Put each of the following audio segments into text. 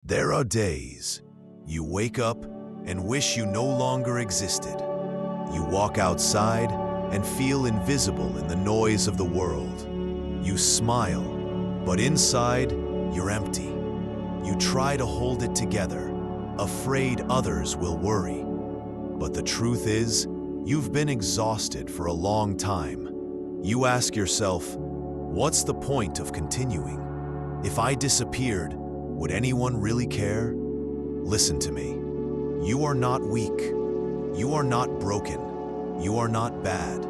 There are days you wake up and wish you no longer existed. You walk outside and feel invisible in the noise of the world. You smile, but inside you're empty. You try to hold it together, afraid others will worry. But the truth is, you've been exhausted for a long time. You ask yourself, what's the point of continuing? If I disappeared, would anyone really care? Listen to me. You are not weak. You are not broken. You are not bad.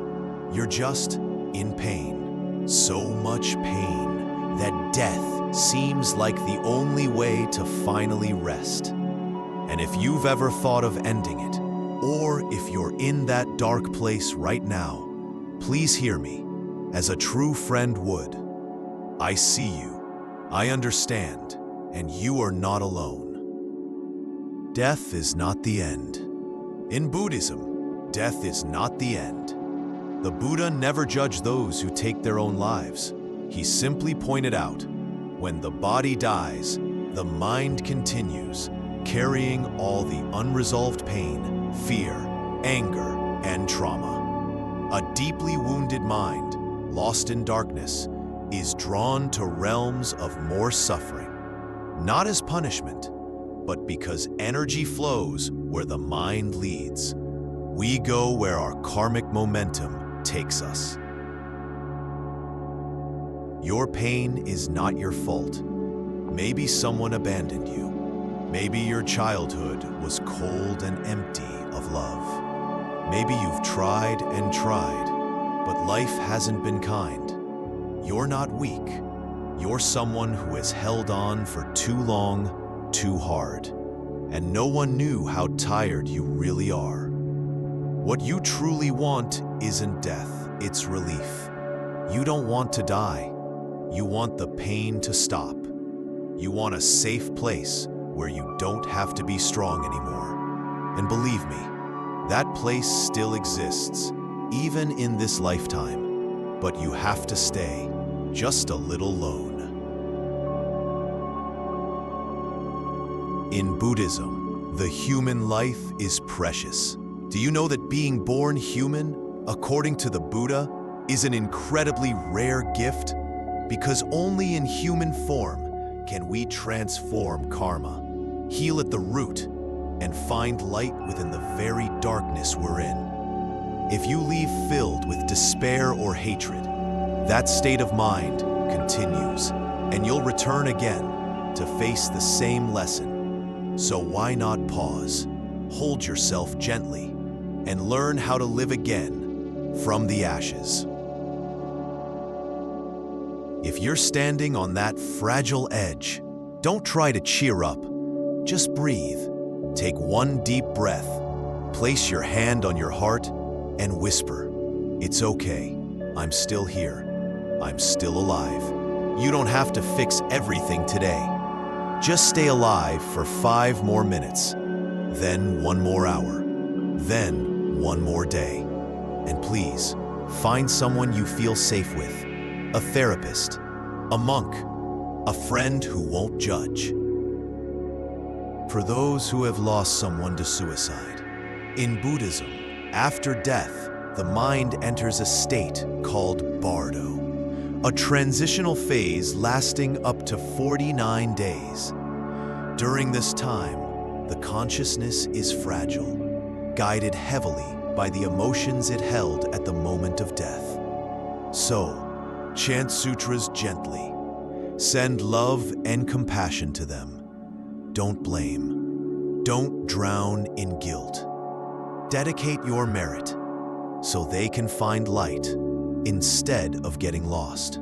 You're just in pain. So much pain that death seems like the only way to finally rest. And if you've ever thought of ending it, or if you're in that dark place right now, please hear me, as a true friend would. I see you, I understand, and you are not alone. Death is not the end. In Buddhism, death is not the end. The Buddha never judged those who take their own lives. He simply pointed out, when the body dies, the mind continues, carrying all the unresolved pain, fear, anger, and trauma. A deeply wounded mind, lost in darkness, is drawn to realms of more suffering, not as punishment, but because energy flows where the mind leads. We go where our karmic momentum takes us. Your pain is not your fault. Maybe someone abandoned you. Maybe your childhood was cold and empty of love. Maybe you've tried and tried, but life hasn't been kind. You're not weak. You're someone who has held on for too long, too hard, and no one knew how tired you really are. What you truly want isn't death, it's relief. You don't want to die. You want the pain to stop. You want a safe place where you don't have to be strong anymore. And believe me, that place still exists, even in this lifetime. But you have to stay just a little lone. In Buddhism, the human life is precious. Do you know that being born human, according to the Buddha, is an incredibly rare gift? Because only in human form can we transform karma, heal at the root, and find light within the very darkness we're in. If you leave filled with despair or hatred, that state of mind continues, and you'll return again to face the same lesson. So why not pause, hold yourself gently, and learn how to live again from the ashes. If you're standing on that fragile edge, don't try to cheer up. Just breathe. Take one deep breath. Place your hand on your heart and whisper, "It's okay. I'm still here. I'm still alive." You don't have to fix everything today. Just stay alive for 5 more minutes, then 1 more hour, then 1 more day. And please, find someone you feel safe with. A therapist, a monk, a friend who won't judge. For those who have lost someone to suicide, in Buddhism, after death, the mind enters a state called bardo, a transitional phase lasting up to 49 days. During this time, the consciousness is fragile, guided heavily by the emotions it held at the moment of death. So, chant sutras gently. Send love and compassion to them. Don't blame. Don't drown in guilt. Dedicate your merit so they can find light instead of getting lost.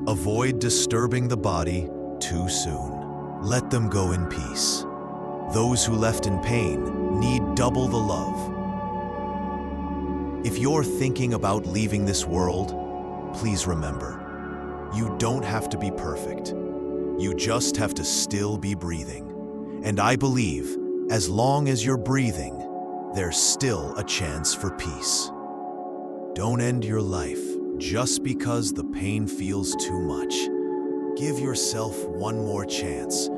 Avoid disturbing the body too soon. Let them go in peace. Those who left in pain need double the love. If you're thinking about leaving this world, please remember, you don't have to be perfect. You just have to still be breathing. And I believe, as long as you're breathing, there's still a chance for peace. Don't end your life just because the pain feels too much. Give yourself one more chance.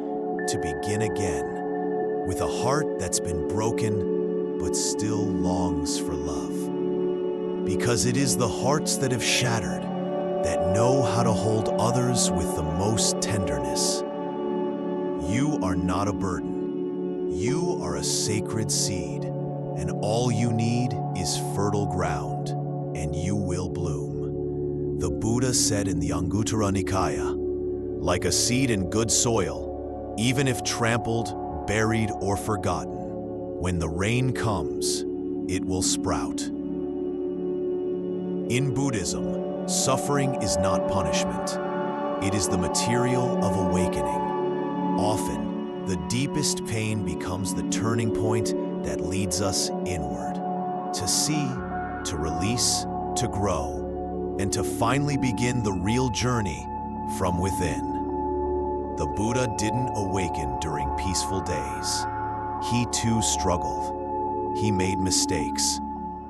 to begin again, with a heart that's been broken but still longs for love. Because it is the hearts that have shattered that know how to hold others with the most tenderness. You are not a burden. You are a sacred seed, and all you need is fertile ground, and you will bloom. The Buddha said in the Anguttara Nikaya, like a seed in good soil, even if trampled, buried, or forgotten, when the rain comes, it will sprout. In Buddhism, suffering is not punishment. It is the material of awakening. Often, the deepest pain becomes the turning point that leads us inward, to see, to release, to grow, and to finally begin the real journey from within. The Buddha didn't awaken during peaceful days. He too struggled. He made mistakes.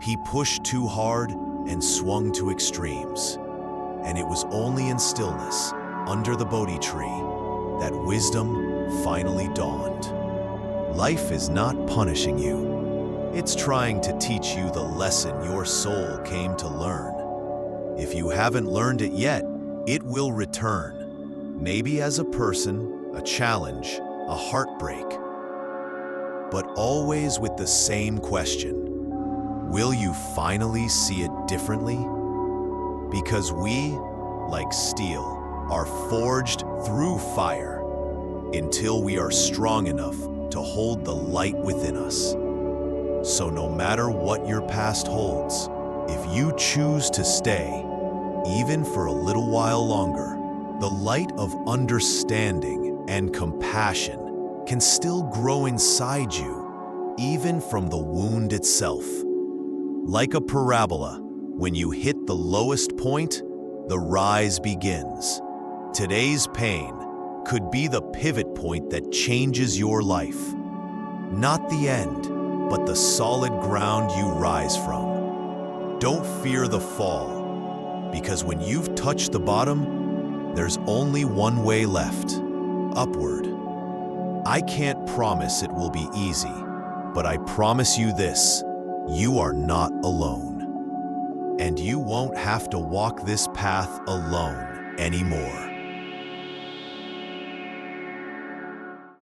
He pushed too hard and swung to extremes. And it was only in stillness, under the Bodhi tree, that wisdom finally dawned. Life is not punishing you. It's trying to teach you the lesson your soul came to learn. If you haven't learned it yet, it will return. Maybe as a person, a challenge, a heartbreak, but always with the same question. Will you finally see it differently? Because we, like steel, are forged through fire until we are strong enough to hold the light within us. So no matter what your past holds, if you choose to stay, even for a little while longer, the light of understanding and compassion can still grow inside you, even from the wound itself. Like a parabola, when you hit the lowest point, the rise begins. Today's pain could be the pivot point that changes your life. Not the end, but the solid ground you rise from. Don't fear the fall, because when you've touched the bottom, there's only one way left, upward. I can't promise it will be easy, but I promise you this, you are not alone. And you won't have to walk this path alone anymore.